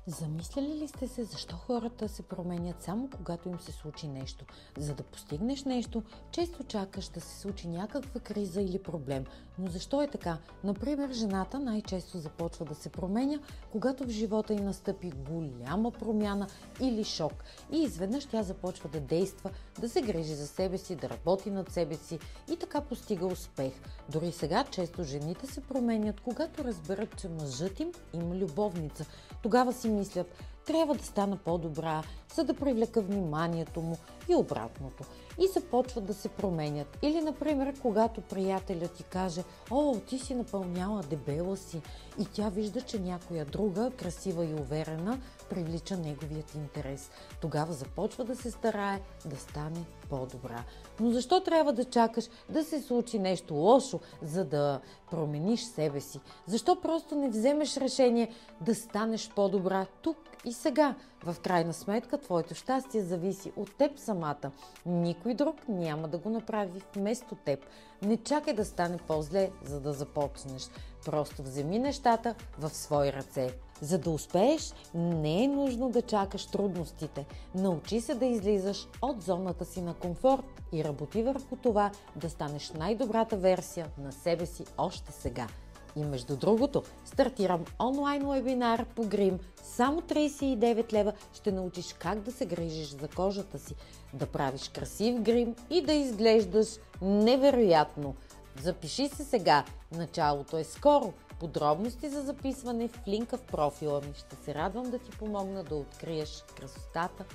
Замисляли ли сте се защо хората се променят само когато им се случи нещо? За да постигнеш нещо, често чакаш да се случи някаква криза или проблем. Но защо е така? Например, жената най-често започва да се променя, когато в живота й настъпи голяма промяна или шок. И изведнъж тя започва да действа, да се грижи за себе си, да работи над себе си и така постига успех. Дори сега често жените се променят, когато разберат, че мъжът им има любовница. Тогава си мислят, трябва да стана по-добра, за да привлека вниманието му и обратното. И започват да се променят. Или, например, когато приятелят ти каже: "О, ти си напълняла, дебела си", и тя вижда, че някоя друга, красива и уверена, привлича неговият интерес. Тогава започва да се старае да стане по-добра. Но защо трябва да чакаш да се случи нещо лошо, за да промениш себе си? Защо просто не вземеш решение да станеш по-добра тук и сега? В крайна сметка, твоето щастие зависи от теб самата. Никой друг няма да го направи вместо теб. Не чакай да стане по-зле, за да започнеш. Просто вземи нещата в свои ръце. За да успееш, не е нужно да чакаш трудностите. Научи се да излизаш от зоната си на комфорт и работи върху това да станеш най-добрата версия на себе си още сега. И между другото, стартирам онлайн вебинар по грим. Само 39 лева ще научиш как да се грижиш за кожата си, да правиш красив грим и да изглеждаш невероятно. Запиши се сега. Началото е скоро. Подробности за записване в линка в профила ми. Ще се радвам да ти помогна да откриеш красотата